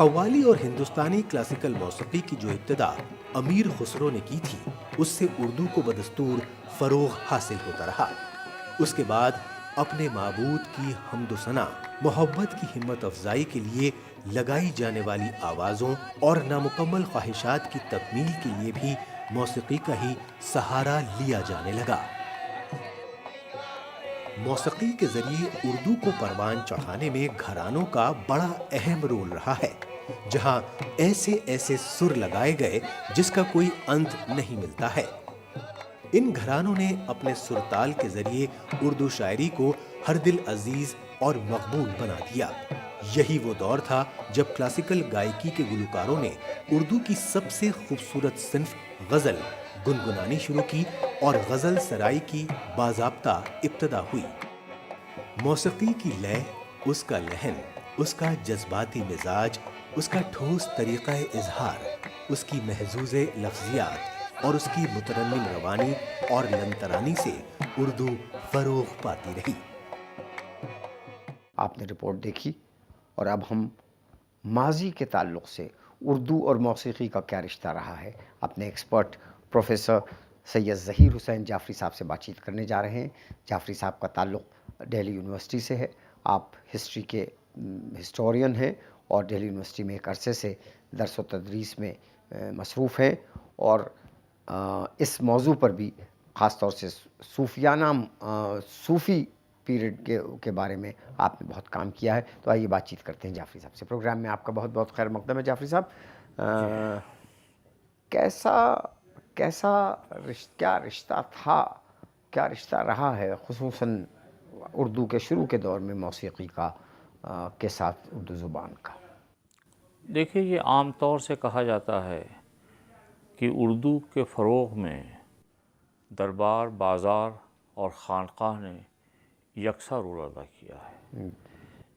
قوالی اور ہندوستانی کلاسیکل موسیقی کی جو ابتدا امیر خسرو نے کی تھی اس سے اردو کو بدستور فروغ حاصل ہوتا رہا۔ اس کے بعد اپنے معبود کی حمد و ثنا، محبت کی ہمت افزائی کے لیے لگائی جانے والی آوازوں اور نامکمل خواہشات کی تکمیل کے لیے بھی موسیقی کا ہی سہارا لیا جانے لگا۔ موسیقی کے ذریعے اردو کو پروان چڑھانے میں گھرانوں کا بڑا اہم رول رہا ہے، جہاں ایسے ایسے سر لگائے گئے جس کا کوئی انت نہیں ملتا ہے۔ ان گھرانوں نے اپنے سرتال کے ذریعے اردو شاعری کو ہر دل عزیز اور مقبول بنا دیا۔ یہی وہ دور تھا جب کلاسیکل گائیکی کے گلوکاروں نے اردو کی سب سے خوبصورت صنف غزل گنگنانی شروع کی اور غزل سرائی کی باضابطہ ابتدا ہوئی۔ موسیقی کی لے، اس کا لحن، اس کا جذباتی مزاج، اس کا ٹھوس طریقہ اظہار، اس کی محظوظ لفظیات اور اس کی مترنم روانی اور لنترانی سے اردو فروغ پاتی رہی۔ آپ نے رپورٹ دیکھی اور اب ہم ماضی کے تعلق سے اردو اور موسیقی کا کیا رشتہ رہا ہے اپنے ایکسپرٹ پروفیسر سید ظہیر حسین جعفری صاحب سے بات چیت کرنے جا رہے ہیں۔ جعفری صاحب کا تعلق دہلی یونیورسٹی سے ہے۔ آپ ہسٹری کے ہسٹورین ہیں اور دہلی یونیورسٹی میں ایک عرصے سے درس و تدریس میں مصروف ہیں، اور اس موضوع پر بھی خاص طور سے صوفیانہ صوفی پیریڈ کے بارے میں آپ نے بہت کام کیا ہے۔ تو آئیے بات چیت کرتے ہیں جعفری صاحب سے۔ پروگرام میں آپ کا بہت بہت خیر مقدم ہے جعفری صاحب۔ کیا رشتہ تھا، کیا رشتہ رہا ہے خصوصاً اردو کے شروع کے دور میں موسیقی کا کے ساتھ اردو زبان کا؟ دیکھیے، یہ عام طور سے کہا جاتا ہے کہ اردو کے فروغ میں دربار، بازار اور خانقاہ نے یکساں رول ادا کیا ہے۔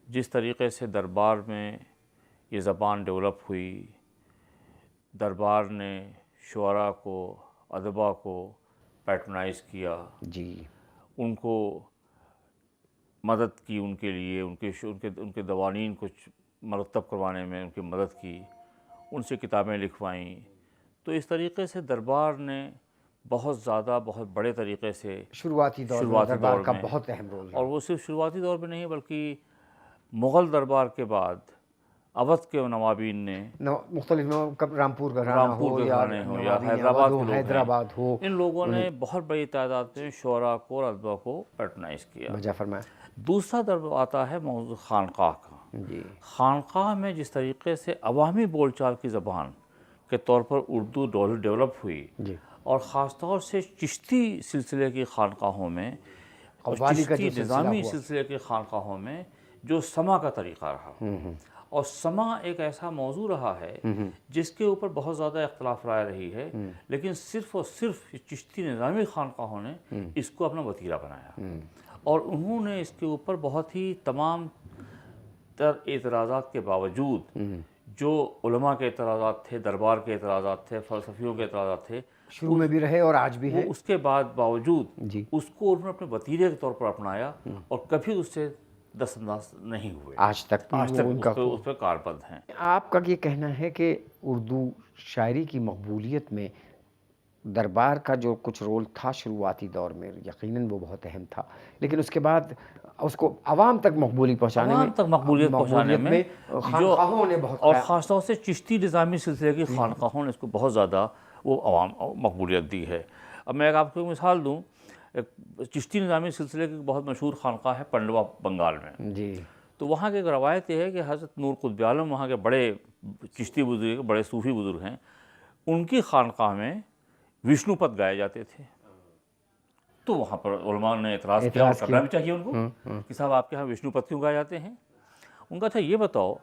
جس طریقے سے دربار میں یہ زبان ڈیولپ ہوئی، دربار نے شعراء کو، ادبا کو پیٹرنائز کیا، جی، ان کو مدد کی، ان کے لیے ان کے دوانین کو مرتب کروانے میں ان کی مدد کی، ان سے کتابیں لکھوائیں۔ تو اس طریقے سے دربار نے بہت زیادہ، بہت بڑے طریقے سے شروعاتی دور میں دربار کا بہت اہم رول ہے۔ اور وہ صرف شروعاتی دور میں نہیں بلکہ مغل دربار کے بعد اودھ کے نوابین نے مختلف رامپور گھرانہ ہو یا حیدرآباد ہو، ان لوگوں نے بہت بڑی تعداد میں شعراء کو اور ادبا کو پیٹرنائز کیا۔ وجہ فرمایا۔ دوسرا دربار آتا ہے موضوع خانقاہ کا۔ جی، خانقاہ میں جس طریقے سے عوامی بول چال کی زبان کے طور پر اردو ڈیولپ ہوئی، جی، اور خاص طور سے چشتی سلسلے کی خانقاہوں میں، قوالی کا جو چشتی نظامی سلسلے کی خانقاہوں میں جو سما کا طریقہ رہا، اور سما ایک ایسا موضوع رہا ہے جس کے اوپر بہت زیادہ اختلاف رائے رہی ہے، لیکن صرف اور صرف چشتی نظامی خانقاہوں نے اس کو اپنا وتیرہ بنایا، اور انہوں نے اس کے اوپر بہت ہی تمام تر اعتراضات کے باوجود، جو علماء کے اعتراضات تھے، دربار کے اعتراضات تھے، فلسفیوں کے اعتراضات تھے، شروع میں بھی رہے اور آج بھی ہے، وہ اس کے بعد باوجود جی، اس کو انہوں نے اپنے وتیرے کے طور پر اپنایا اور کبھی اس سے دست انداز نہیں ہوئے، آج تک اس پہ کاربند ہیں۔ آپ کا یہ کہنا ہے کہ اردو شاعری کی مقبولیت میں دربار کا جو کچھ رول تھا شروعاتی دور میں، یقیناً وہ بہت اہم تھا، لیکن اس کے بعد اس کو عوام تک مقبولیت پہنچانے میں خانقاہوں نے بہت، اور خاص طور سے چشتی نظامی سلسلے کی خانقاہوں نے اس کو بہت زیادہ وہ عوام مقبولیت دی ہے۔ اب میں آپ کو ایک مثال دوں، چشتی نظامی سلسلے کی بہت مشہور خانقاہ ہے پنڈوا بنگال میں، جی، تو وہاں کی ایک روایت یہ ہے کہ حضرت نور قطب عالم وہاں کے بڑے چشتی بزرگ، بڑے صوفی بزرگ ہیں، ان کی خانقاہ میں وشنو پد گائے جاتے تھے۔ تو وہاں پر علماء نے اعتراض کیا، اور کرنا بھی چاہیے ان کو کہ صاحب آپ کے یہاں وشنو پد کیوں گائے جاتے ہیں؟ ان کا تھا یہ بتاؤ،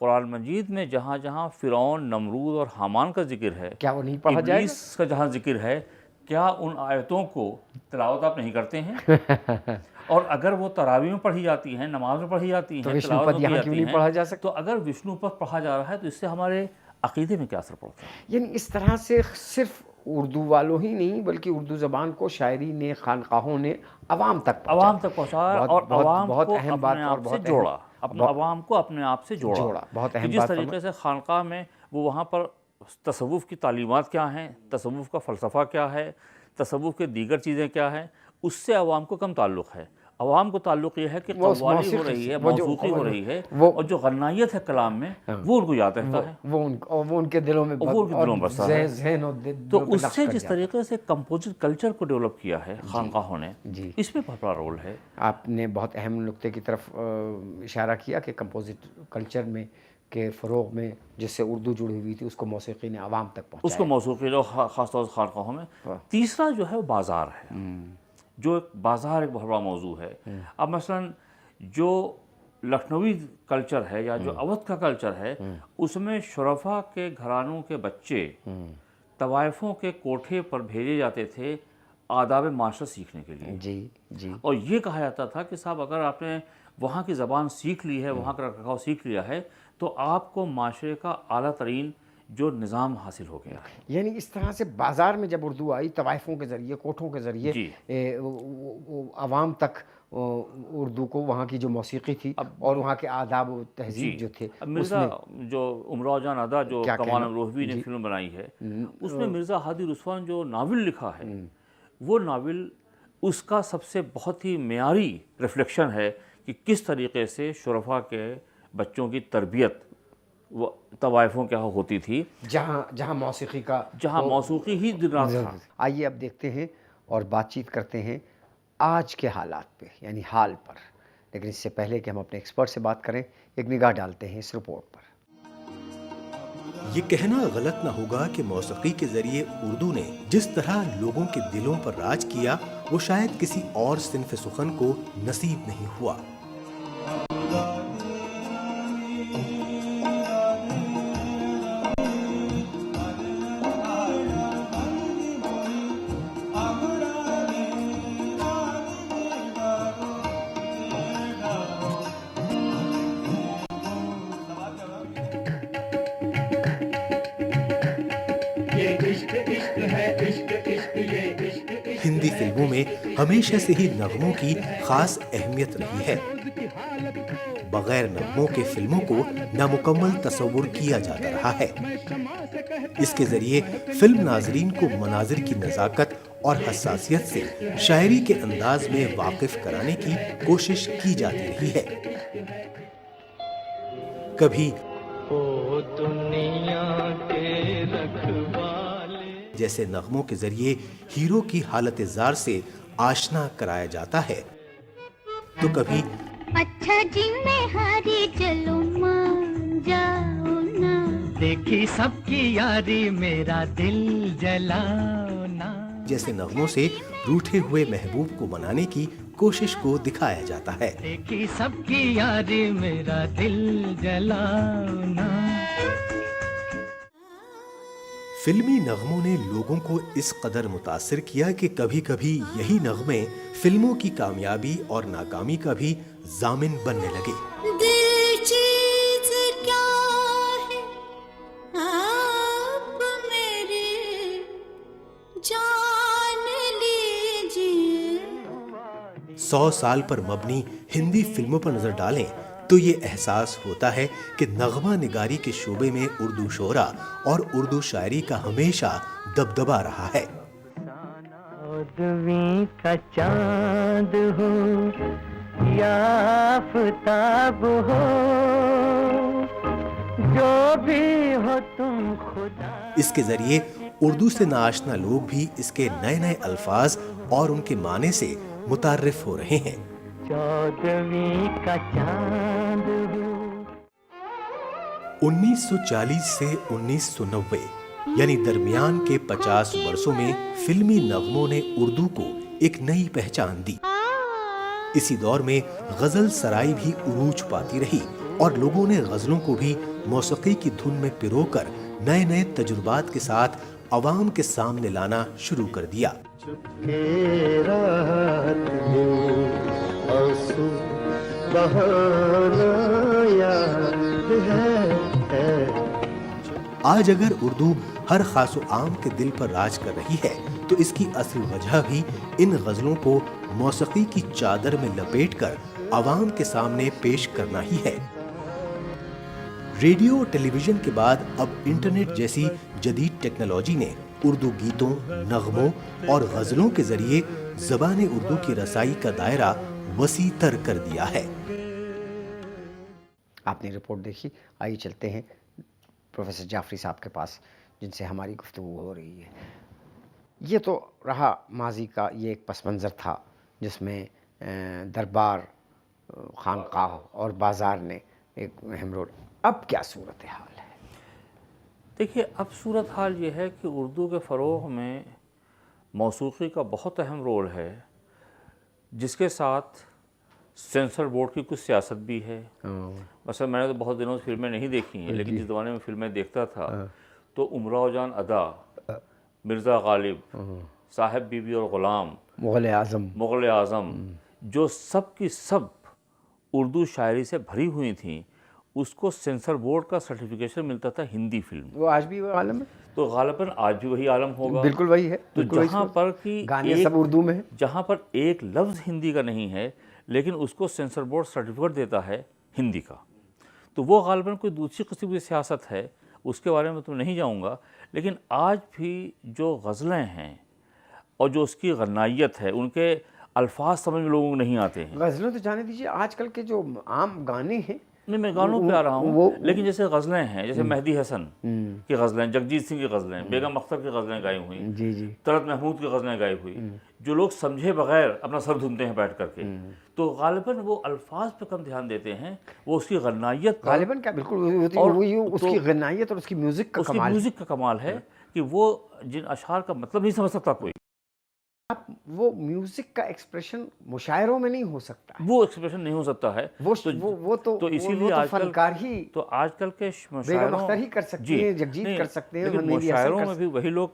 قرآن مجید میں جہاں جہاں فرعون، نمرود اور حامان کا ذکر ہے، کیا وہ نہیں پڑھا جائے گا؟ ابلیس کا جہاں ذکر ہے، کیا ان آیتوں کو تلاوت آپ نہیں کرتے ہیں؟ اور اگر وہ تراویح میں پڑھی جاتی ہیں، نماز میں پڑھی جاتی ہیں، وشنو پد یہاں کیوں نہیں پڑھا جا سکتا؟ تو اگر وشنو پد پڑھا جا رہا ہے تو اس سے ہمارے عقیدے میں کیا اثر پڑتا ہے؟ یعنی اس طرح سے صرف اردو والوں ہی نہیں بلکہ اردو زبان کو شاعری نے، خانقاہوں نے عوام تک پہنچایا، اور عوام کو اپنے آپ سے جوڑا۔ اپنا عوام کو اپنے آپ سے جوڑا. بہت کہ اہم جس بات طریقے سے خانقاہ میں وہ وہاں پر تصوف کی تعلیمات کیا ہیں، تصوف کا فلسفہ کیا ہے، تصوف کے دیگر چیزیں کیا ہیں، اس سے عوام کو کم تعلق ہے. عوام کو تعلق یہ ہے کہ قوالی ہو رہی ہے، موسیقی ہو رہی ہے، اور جو غنائیت ہے کلام میں وہ ان کو یاد رہتا ہے، وہ ان کے دلوں میں بستا ہے. ذہن اور تو اس سے جس طریقے سے کمپوزٹ کلچر کو ڈیولپ کیا ہے خانقاہوں نے، اس میں بہت بڑا رول ہے. آپ نے بہت اہم نقطے کی طرف اشارہ کیا کہ کمپوزٹ کلچر میں کے فروغ میں جس سے اردو جڑی ہوئی تھی اس کو موسیقی نے عوام تک پہنچایا. اس کو موسیقی اور خاص طور سے خانقاہوں میں. تیسرا جو ہے وہ بازار ہے، جو ایک بازار ایک بہت بڑا موضوع ہے. اب مثلا جو لکھنوی کلچر ہے یا جو اودھ کا کلچر ہے، اس میں شرفا کے گھرانوں کے بچے طوائفوں کے کوٹھے پر بھیجے جاتے تھے آداب معاشرت سیکھنے کے لیے. جی. اور یہ کہا جاتا تھا کہ صاحب اگر آپ نے وہاں کی زبان سیکھ لی ہے، وہاں کا رکھ رکھاؤ سیکھ لیا ہے، تو آپ کو معاشرے کا اعلیٰ ترین جو نظام حاصل ہو گیا ہے. یعنی اس طرح سے بازار میں جب اردو آئی، طوائفوں کے ذریعے، کوٹھوں کے ذریعے عوام تک اردو کو، وہاں کی جو موسیقی تھی اور وہاں کے آداب و تہذیب جو تھے. مرزا جو امراؤ جان ادا جو کمال امروہوی نے فلم بنائی ہے، اس میں مرزا ہادی رضوان جو ناول لکھا ہے، وہ ناول اس کا سب سے بہت ہی معیاری ریفلیکشن ہے کہ کس طریقے سے شرفا کے بچوں کی تربیت وہ طوائفوں کے یہاں ہوتی تھی، جہاں موسیقی کا، جہاں موسیقی ہی دن رات تھا. آئیے اب دیکھتے ہیں اور بات چیت کرتے ہیں آج کے حالات پہ، یعنی حال پر. لیکن اس سے پہلے کہ ہم اپنے ایکسپرٹ سے بات کریں، ایک نگاہ ڈالتے ہیں اس رپورٹ پر. یہ کہنا غلط نہ ہوگا کہ موسیقی کے ذریعے اردو نے جس طرح لوگوں کے دلوں پر راج کیا، وہ شاید کسی اور صنف سخن کو نصیب نہیں ہوا. ہندی فلموں میں ہمیشہ سے ہی نغموں کی خاص اہمیت رہی ہے. بغیر نغموں کے فلموں کو نامکمل تصور کیا جاتا رہا ہے. اس کے ذریعے فلم ناظرین کو مناظر کی نزاکت اور حساسیت سے شاعری کے انداز میں واقف کرانے کی کوشش کی جاتی رہی ہے. کبھی جیسے نغموں کے ذریعے ہیرو کی حالت زار سے آشنا کرایا جاتا ہے، تو کبھی اچھا جی میں ہاری چلو مان جاؤ نا، دیکھی سب کی یاری میرا دل جلاؤ نا، جیسے نغموں سے روٹھے ہوئے محبوب کو منانے کی کوشش کو دکھایا جاتا ہے. دیکھی سب کی یاری میرا دل جلاؤ نا. فلمی نغموں نے لوگوں کو اس قدر متاثر کیا کہ کبھی کبھی یہی نغمے فلموں کی کامیابی اور ناکامی کا بھی ضامن بننے لگے. دل چیز کیا ہے آپ میری جان لیجیے. 100 سال پر مبنی ہندی فلموں پر نظر ڈالیں تو یہ احساس ہوتا ہے کہ نغمہ نگاری کے شعبے میں اردو شعرا اور اردو شاعری کا ہمیشہ دبدبہ رہا ہے. چودویں کا چاند ہو یا آفتاب ہو، جو بھی ہو تم خدا. اس کے ذریعے اردو سے ناآشنا لوگ بھی اس کے نئے نئے الفاظ اور ان کے معنی سے متعارف ہو رہے ہیں. چودویں کا چاند ہو. 1940 سے 1990 یعنی درمیان کے 50 برسوں میں فلمی نغموں نے اردو کو ایک نئی پہچان دی. اسی دور میں غزل سرائی بھی عروج پاتی رہی اور لوگوں نے غزلوں کو بھی موسیقی کی دھن میں پرو کر نئے نئے تجربات کے ساتھ عوام کے سامنے لانا شروع کر دیا. آج اگر اردو ہر خاص و عام کے دل پر راج کر رہی ہے تو اس کی اصل وجہ بھی ان غزلوں کو موسیقی کی چادر میں لپیٹ کر عوام کے سامنے پیش کرنا ہی ہے۔ ریڈیو اور ٹیلی ویژن کے بعد اب انٹرنیٹ جیسی جدید ٹیکنالوجی نے اردو گیتوں، نغموں اور غزلوں کے ذریعے زبان اردو کی رسائی کا دائرہ وسیع تر کر دیا ہے۔ آپ نے رپورٹ دیکھی، آئیے چلتے ہیں پروفیسر جعفری صاحب کے پاس جن سے ہماری گفتگو ہو رہی ہے۔ یہ تو رہا ماضی کا یہ ایک پس منظر تھا جس میں دربار، خانقاہ اور بازار نے ایک اہم رول۔ اب کیا صورتحال ہے؟ دیکھیے، اب صورتحال یہ ہے کہ اردو کے فروغ میں موسیقی کا بہت اہم رول ہے، جس کے ساتھ سینسر بورڈ کی کچھ سیاست بھی ہے۔ مثلا میں نے تو بہت دنوں سے فلمیں نہیں دیکھی ہیں، لیکن جس زمانے میں فلمیں دیکھتا تھا تو امراؤ جان ادا، مرزا غالب، صاحب بی بی اور غلام، مغل اعظم، جو سب کی سب اردو شاعری سے بھری ہوئی تھیں، اس کو سینسر بورڈ کا سرٹیفکیشن ملتا تھا ہندی فلم۔ وہ آج بھی وہ عالم ہے؟ تو غالباً آج بھی وہی عالم ہوگا۔ بالکل وہی ہے۔ تو جہاں پر کہ گانے سب اردو میں ہیں، جہاں پر ایک لفظ ہندی کا نہیں ہے لیکن اس کو سینسر بورڈ سرٹیفکیٹ دیتا ہے ہندی کا، تو وہ غالباً کوئی دوسری قسم کی سیاست ہے، اس کے بارے میں تو نہیں جاؤں گا۔ لیکن آج بھی جو غزلیں ہیں اور جو اس کی غنائیت ہے، ان کے الفاظ سمجھ میں لوگوں کو نہیں آتے ہیں۔ غزلوں تو جانے دیجیے، آج کل کے جو عام گانے ہیں، نہیں، میں گانوں پہ آ رہا ہوں، لیکن جیسے غزلیں ہیں، جیسے مہدی حسن کی غزلیں، جگجیت سنگھ کی غزلیں، بیگم اختر کی غزلیں گائی ہوئی، جی طلعت محمود کی غزلیں گائی ہوئی، جو لوگ سمجھے بغیر اپنا سر دھنتے ہیں بیٹھ کر کے، تو غالباً وہ الفاظ پہ کم دھیان دیتے ہیں، وہ اس کی غنائیت پر، غالباً کیا بالکل اس کی غنائیت اور اس کی میوزک کا کمال، میوزک کا کمال ہے کہ وہ جن اشعار کا مطلب نہیں سمجھ سکتا کوئی، وہ میوزک کا ایکسپریشن مشاعروں میں نہیں ہو سکتا، وہ ایکسپریشن نہیں ہو سکتا ہے۔ تو اسی لیے فنکار ہی، تو آج کل کے بیگم اختر ہی کر سکتے ہیں، جگجیت کر سکتے ہیں، مشاعروں میں بھی وہی لوگ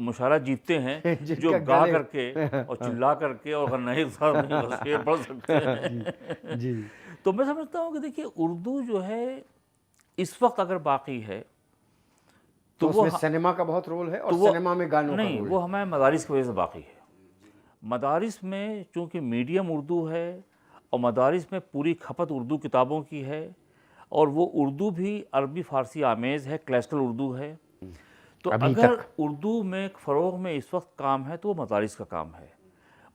مشاعرہ جیتتے ہیں جو گا کر کے اور چلا کر کے اور غنائی شعر پڑھ سکتے ہیں۔ جی، تو میں سمجھتا ہوں کہ دیکھیے، اردو جو ہے اس وقت اگر باقی ہے تو اس میں سینما کا بہت رول ہے، اور سینما میں گانوں کا رول ہے۔ نہیں، وہ ہمیں مدارس کی وجہ سے باقی ہے۔ مدارس میں چونکہ میڈیم اردو ہے اور مدارس میں پوری کھپت اردو کتابوں کی ہے، اور وہ اردو بھی عربی فارسی آمیز ہے، کلاسیکل اردو ہے، تو اگر اردو میں فروغ میں اس وقت کام ہے تو وہ مدارس کا کام ہے۔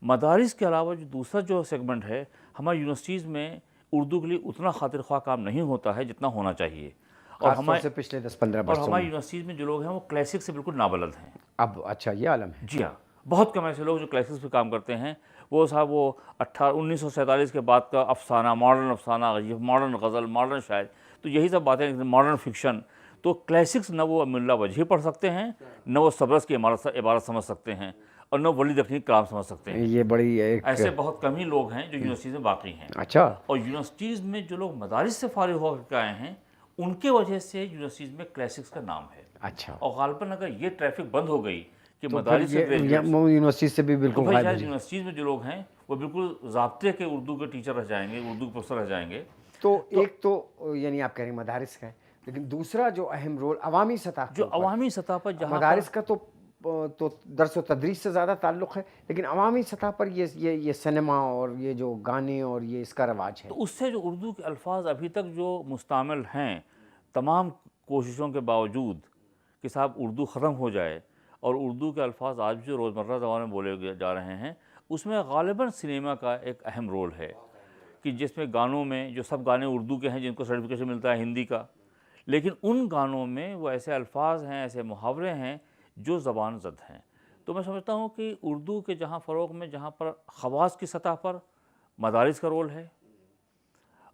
مدارس کے علاوہ جو دوسرا جو سیگمنٹ ہے، ہماری یونیورسٹیز میں اردو کے لیے اتنا خاطر خواہ کام نہیں ہوتا ہے جتنا ہونا چاہیے، اور ہمارے پچھلے 10-15 برسوں ہماری یونیورسٹیز میں جو لوگ ہیں وہ کلاسک سے بالکل نابلد ہیں۔ اب اچھا، یہ عالم ہے؟ جی ہاں، بہت کم ایسے لوگ جو کلاسکس پہ کام کرتے ہیں۔ وہ صاحب وہ 1947 کے بعد کا افسانہ، ماڈرن افسانہ، ماڈرن غزل، ماڈرن شاعر، تو یہی سب باتیں، ماڈرن فکشن، تو کلاسکس نہ وہ ملا وجہی پڑھ سکتے ہیں، نہ وہ سبرس کی عبارت سمجھ سکتے ہیں، اور نہ ولید اپنی کلام سمجھ سکتے ہیں۔ یہ بڑی ایسے بہت کم ہی لوگ ہیں جو یونیورسٹیز میں باقی ہیں۔ اچھا، اور یونیورسٹیز میں جو لوگ مدارس سے فارغ ہو کے آئے ہیں، ان کے وجہ سے یونیورسٹیز میں کلاسکس کا نام ہے۔ اچھا، اور غالباً اگر یہ ٹریفک بند ہو گئی کہ مدارس سے یونیورسٹی سے بھی بالکل غائب ہو جائے، یونیورسٹیز میں جو لوگ ہیں وہ بالکل ضابطے کے اردو کے ٹیچر رہ جائیں گے، اردو کے پروفیسر رہ جائیں گے۔ تو ایک تو یعنی آپ کہہ رہے ہیں مدارس کا ہے، لیکن دوسرا جو اہم رول عوامی سطح، جو عوامی سطح پر، جہاں مدارس کا تو درس و تدریس سے زیادہ تعلق ہے، لیکن عوامی سطح پر یہ سینما اور یہ جو گانے اور یہ اس کا رواج ہے، تو اس سے جو اردو کے الفاظ ابھی تک جو مستعمل ہیں، تمام کوششوں کے باوجود کہ صاحب اردو ختم ہو جائے، اور اردو کے الفاظ آج بھی جو روزمرہ زبان میں بولے جا رہے ہیں، اس میں غالباً سنیما کا ایک اہم رول ہے، کہ جس میں گانوں میں جو سب گانے اردو کے ہیں جن کو سرٹیفکیشن ملتا ہے ہندی کا، لیکن ان گانوں میں وہ ایسے الفاظ ہیں، ایسے محاورے ہیں جو زبان زد ہیں۔ تو میں سمجھتا ہوں کہ اردو کے جہاں فروغ میں، جہاں پر خواص کی سطح پر مدارس کا رول ہے،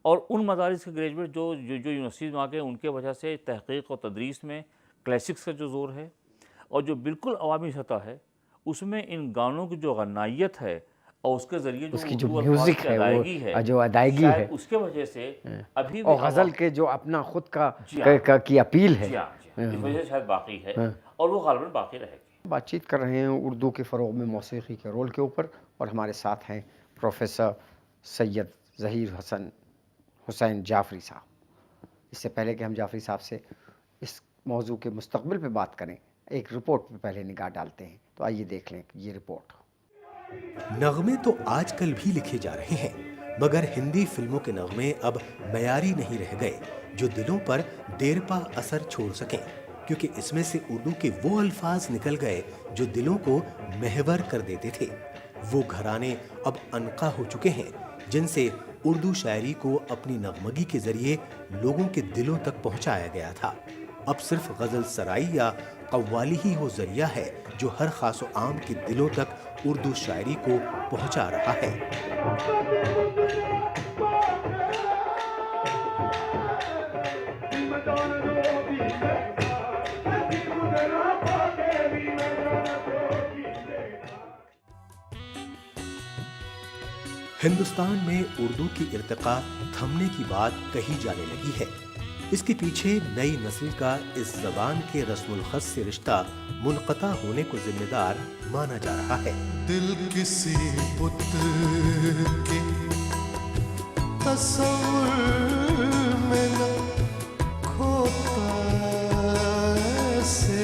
اور ان مدارس کے گریجویٹ جو یونیورسٹیز میں آ کے ان کے وجہ سے تحقیق اور تدریس میں کلاسکس کا جو زور ہے، اور جو بالکل عوامی سطح ہے اس میں ان گانوں کی جو غنائیت ہے اور اس کے ذریعے اس کی جو اردو میوزک ہے، وہ جو ادائیگی ہے، اس کے وجہ سے ابھی اور غزل کے جو اپنا خود کا کی اپیل ہے، اس وجہ سے شاید باقی ہے، اور وہ غالباً باقی رہے گی۔ بات چیت کر رہے ہیں اردو کے فروغ میں موسیقی کے رول کے اوپر، اور ہمارے ساتھ ہیں پروفیسر سید ظہیر حسین جعفری صاحب۔ اس سے پہلے کہ ہم جعفری صاحب سے اس موضوع کے مستقبل پہ بات کریں، ایک رپورٹ پہ پہلے نگاہ ڈالتے ہیں، تو آئیے دیکھ لیں یہ رپورٹ۔ نغمے تو آج کل بھی لکھے جا رہے ہیں، مگر ہندی فلموں کے نغمے اب معیاری نہیں رہ گئے جو دلوں پر دیرپا اثر چھوڑ سکیں، کیونکہ اس میں سے اردو کے وہ الفاظ نکل گئے جو دلوں کو محور کر دیتے تھے۔ وہ گھرانے اب انقا ہو چکے ہیں جن سے اردو شاعری کو اپنی نغمگی کے ذریعے لوگوں کے دلوں تک پہنچایا گیا تھا۔ اب صرف غزل سرائی یا قوالی ہی وہ ذریعہ ہے جو ہر خاص و عام کے دلوں تک اردو شاعری کو پہنچا رہا ہے۔ ہندوستان میں اردو کی ارتقاء تھمنے کی بات کہی جانے لگی ہے۔ اس کے پیچھے نئی نسل کا اس زبان کے رسم الخط سے رشتہ منقطع ہونے کو ذمہ دار مانا جا رہا ہے۔ دل کسی بت کے تصور میں نہ کھوتا ایسے۔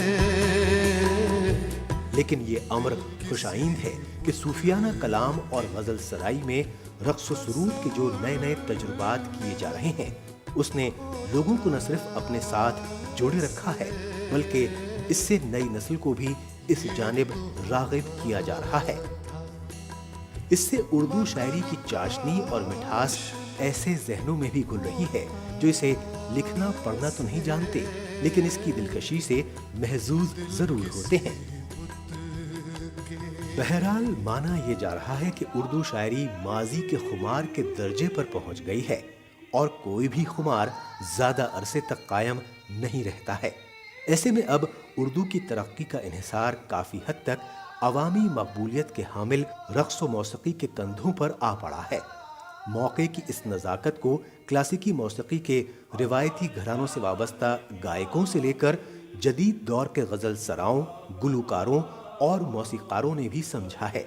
لیکن یہ امر خوش آئند ہے کہ صوفیانہ کلام اور غزل سرائی میں رقص و سرود کے جو نئے نئے تجربات کیے جا رہے ہیں اس نے لوگوں کو نہ صرف اپنے ساتھ جوڑے رکھا ہے بلکہ اس سے نئی نسل کو بھی اس جانب راغب کیا جا رہا ہے۔ اس سے اردو شاعری کی چاشنی اور مٹھاس ایسے ذہنوں میں بھی گھل رہی ہے جو اسے لکھنا پڑھنا تو نہیں جانتے لیکن اس کی دلکشی سے محظوظ ضرور ہوتے ہیں۔ بہرحال مانا یہ جا رہا ہے کہ اردو شاعری ماضی کے خمار کے درجے پر پہنچ گئی ہے اور کوئی بھی خمار زیادہ عرصے تک قائم نہیں رہتا ہے۔ ایسے میں اب اردو کی ترقی کا انحصار کافی حد تک عوامی مقبولیت کے حامل رقص و موسیقی کے کندھوں پر آ پڑا ہے۔ موقع کی اس نزاکت کو کلاسیکی موسیقی کے روایتی گھرانوں سے وابستہ گائکوں سے لے کر جدید دور کے غزل سراؤں، گلوکاروں اور موسیقاروں نے بھی سمجھا ہے۔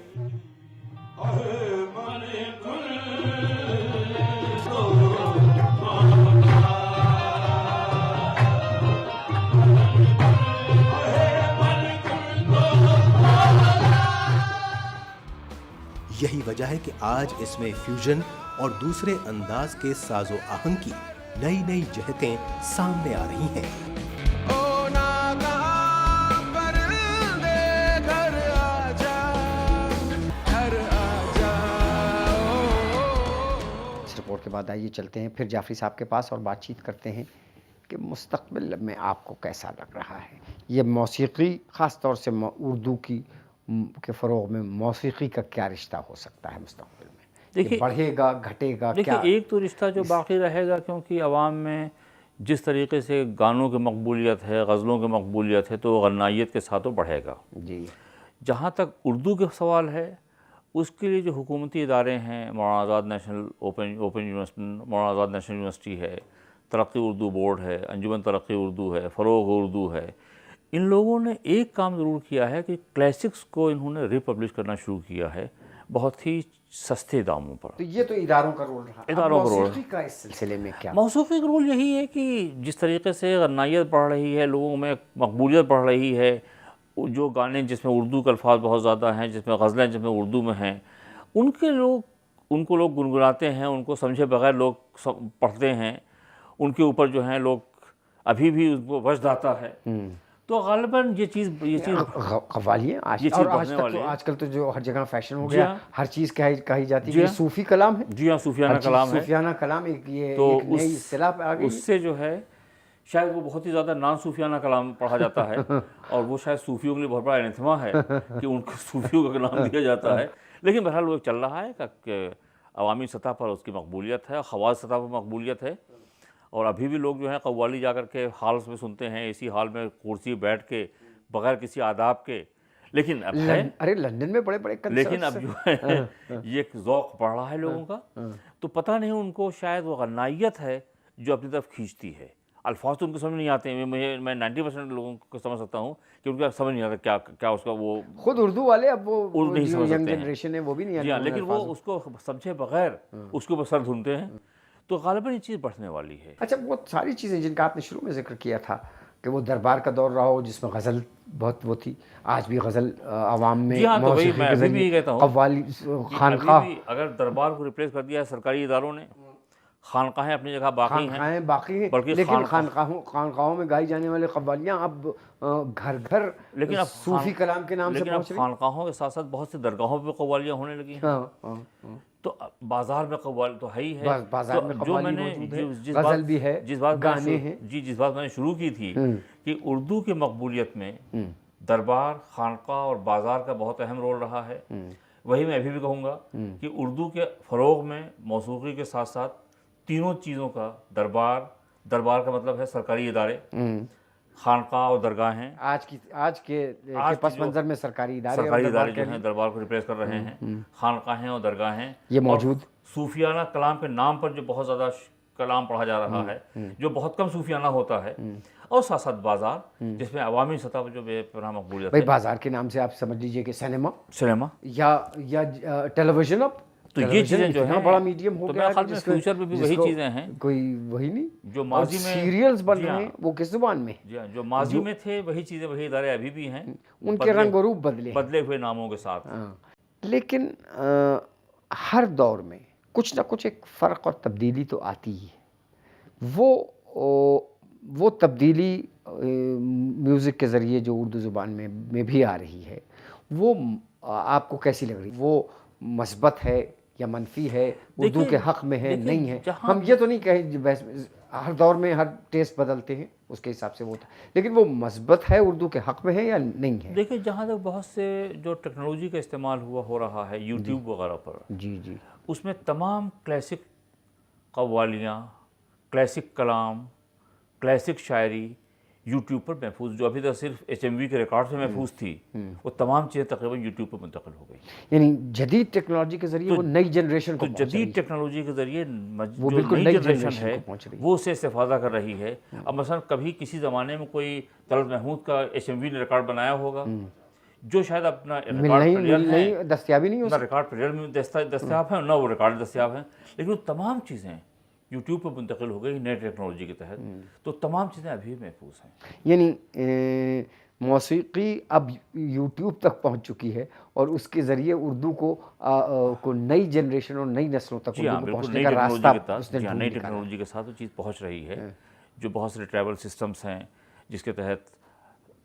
یہی وجہ ہے کہ آج اس میں فیوژن اور دوسرے انداز کے ساز و آہنگ کی نئی نئی جہتیں سامنے آ رہی ہیں۔ اس رپورٹ کے بعد آئیے چلتے ہیں پھر جعفری صاحب کے پاس اور بات چیت کرتے ہیں کہ مستقبل میں آپ کو کیسا لگ رہا ہے یہ موسیقی، خاص طور سے اردو کے فروغ میں موسیقی کا کیا رشتہ ہو سکتا ہے مستقبل میں؟ دیکھیے بڑھے گا، گھٹے گا؟ دیکھیے ایک تو رشتہ جو باقی رہے گا، کیونکہ عوام میں جس طریقے سے گانوں کی مقبولیت ہے، غزلوں کی مقبولیت ہے، تو غنائیت کے ساتھ بڑھے گا۔ جی جہاں تک اردو کے سوال ہے، اس کے لیے جو حکومتی ادارے ہیں، Maulana Azad national open university, Maulana Azad national university ہے، ترقی اردو بورڈ ہے، انجمن ترقی اردو ہے، فروغ اردو ہے، ان لوگوں نے ایک کام ضرور کیا ہے کہ کلاسکس کو انہوں نے ری پبلش کرنا شروع کیا ہے بہت ہی سستے داموں پر۔ تو یہ تو اداروں کا رول رہا۔ اداروں کا رول، موسیقی کا اس سلسلے میں کیا؟ موسیقی کا رول یہی ہے کہ جس طریقے سے غنائیت بڑھ رہی ہے، لوگوں میں مقبولیت بڑھ رہی ہے، جو گانے جس میں اردو کے الفاظ بہت زیادہ ہیں، جس میں غزلیں جس میں اردو میں ہیں، ان کو لوگ گنگناتے ہیں، ان کو سمجھے بغیر لوگ پڑھتے ہیں، ان کے اوپر جو ہیں لوگ ابھی بھی ان کو وجد آتا ہے، تو غالباً یہ چیز قوالیاں آج کل تو جو ہر جگہ فیشن ہو گیا، ہر چیز کہی جاتی ہے، یہ صوفی کلام ہے۔ جی ہاں، صوفیانہ کلام ہے۔ صوفیانہ کلام ایک یہ تو نئی اصطلاح آ گئی۔ اس سے جو ہے شاید وہ بہت ہی زیادہ نان صوفیانہ کلام پڑھا جاتا ہے، اور وہ شاید صوفیوں کے لیے بہت بڑا انتما ہے کہ ان کو صوفیوں کا نام دیا جاتا ہے، لیکن بہرحال وہ چل رہا ہے کہ عوامی سطح پر اس کی مقبولیت ہے، خواص سطح پر مقبولیت ہے، اور ابھی بھی لوگ جو ہیں قوالی جا کر کے ہالس میں سنتے ہیں، اسی ہال میں کرسی بیٹھ کے بغیر کسی آداب کے، لیکن اب ہے، ارے لندن میں بڑے بڑے لیکن اب جو ہے یہ ایک ذوق بڑھ رہا ہے لوگوں کا، تو پتہ نہیں ان کو شاید وہ غنائیت ہے جو اپنی طرف کھینچتی ہے۔ الفاظ تو ان کو سمجھ نہیں آتے ہیں، میں 90% لوگوں کو سمجھ سکتا ہوں کہ ان کو سمجھ نہیں آتا کیا اس کا، وہ خود اردو والے اب وہ نہیں سمجھ ینگ سکتے جنریشن ہے وہ بھی نہیں جی ہاں، لیکن وہ اس کو سمجھے بغیر اس کے اوپر سر دھنتے ہیں، تو غالباً یہ چیز بڑھنے والی ہے۔ اچھا، وہ ساری چیزیں جن کا آپ نے شروع میں ذکر کیا تھا کہ وہ دربار کا دور رہا ہو جس میں غزل بہت وہ تھی. آج بھی غزل عوام میں جی ہاں، تو وہی موسیقی میں کے ابھی بھی ذریعے کہتا ہوں قوالی کہ خانقاہ ابھی بھی اگر دربار کو ریپلیس کر دیا ہے سرکاری اداروں نے، خانقاہیں اپنی جگہ باقی ہیں، خانقاہیں باقی ہیں، بلکہ لیکن خانقاہوں میں گائی جانے والے قوالیاں اب گھر گھر لیکن اب صوفی کلام کے نام سے لیکن اب پہنچ رہی. خانقاہوں کے ساتھ ساتھ بہت سی درگاہوں پہ قوالیاں ہونے لگی ہیں. ہاں ہاں ہاں. تو بازار میں قوالی تو ہے ہی ہے. بازار میں تو جو میں قوالی نے موجود ہے، جس غزل بھی ہے، گانے ہیں. جس بات میں نے شروع کی تھی کہ اردو کی مقبولیت میں دربار، خانقاہ اور بازار کا بہت اہم رول رہا ہے. وہی میں ابھی بھی کہوں گا کہ اردو کے فروغ میں موسیقی کے ساتھ ساتھ تینوں چیزوں کا، دربار کا مطلب ہے سرکاری ادارے، خانقاہ اور درگاہیں، آج کے پس منظر میں سرکاری ادارے جو ہیں دربار کو ریپلیس کر رہے ہیں، خانقاہیں اور درگاہیں یہ موجود. اور صوفیانہ کلام کے نام پر جو بہت زیادہ کلام پڑھا جا رہا ہے، جو بہت کم صوفیانہ ہوتا ہے، اور ساتھ ساتھ بازار جس میں عوامی سطح پر جو بے پناہ مقبولیت بھائی ہے. بازار کے نام سے آپ سمجھ لیجئے کہ سنیما یا ٹیلی ویژن. اب تو یہ چیزیں جو ہیں بڑا میڈیم ہو تو گیا میرے ہے خیال میں فیوچر میں بھی وہی چیزیں ہیں کوئی وہی نہیں جو ماضی میں سیریلز بن رہے ہیں وہ کس زبان میں. جی ہاں، جو ماضی میں تھے وہی چیزیں، وہی ادارے ابھی بھی ہیں، ان کے رنگ و روپ بدلے ہوئے ناموں کے ساتھ. لیکن ہر دور میں کچھ نہ کچھ ایک فرق اور تبدیلی تو آتی ہی ہے. وہ تبدیلی میوزک کے ذریعے جو اردو زبان میں بھی آ رہی ہے، وہ آپ کو کیسی لگ رہی؟ وہ مثبت ہے یا منفی ہے؟ اردو کے حق میں ہے، نہیں ہے؟ ہم یہ تو نہیں کہیں ہر دور میں ہر ٹیسٹ بدلتے ہیں، اس کے حساب سے وہ ہوتا ہے، لیکن وہ مثبت ہے، اردو کے حق میں ہے یا نہیں ہے؟ دیکھیں، جہاں تک بہت سے جو ٹیکنالوجی کا استعمال ہو رہا ہے یوٹیوب وغیرہ پر، جی جی، اس میں تمام کلاسک قوالیاں، کلاسک کلام، کلاسک شاعری یوٹیوب پر محفوظ، جو ابھی تک صرف HMV کے ریکارڈ سے محفوظ تھی، وہ تمام چیزیں تقریباً یوٹیوب پر منتقل ہو گئی. یعنی جدید ٹیکنالوجی کے ذریعے وہ نئی جنریشن کو جدید ٹیکنالوجی کے ذریعے جو بالکل نئی نئی جنریشن ہے پہنچ رہی ہے، وہ اسے استفادہ کر رہی ہے. اب مثلا کبھی کسی زمانے میں کوئی طلعت محمود کا HMV نے ریکارڈ بنایا ہوگا جو شاید اپنا ریکارڈ پلیئر ہیں، دستیابی نہیں نہ ریکارڈ پلیئر میں دستیاب ہیں، نہ وہ ریکارڈ دستیاب ہیں، لیکن وہ تمام چیزیں یوٹیوب پر منتقل ہو گئی نئے ٹیکنالوجی کے تحت. تو تمام چیزیں ابھی محفوظ ہیں. یعنی موسیقی اب یوٹیوب تک پہنچ چکی ہے اور اس کے ذریعے اردو کو نئی جنریشن اور نئی نسلوں تک جی ہاں، اردو کو بالکل پہنچنے نئی کا ٹیکنالوجی راستہ کے ساتھ، جی ہاں، نئی ٹیکنالوجی کے ساتھ وہ چیز پہنچ رہی ہے. جو بہت سے ٹریول سسٹمز ہیں جس کے تحت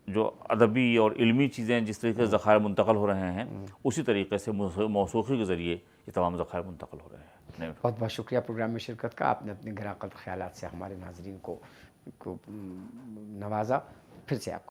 جو ادبی اور علمی چیزیں جس طریقے سے ذخائر منتقل ہو رہے ہیں، اسی طریقے سے موسیقی کے ذریعے یہ تمام ذخائر منتقل ہو رہے ہیں. بہت بہت شکریہ پروگرام میں شرکت کا. آپ نے اپنے گھر عقل خیالات سے ہمارے ناظرین کو نوازا. پھر سے آپ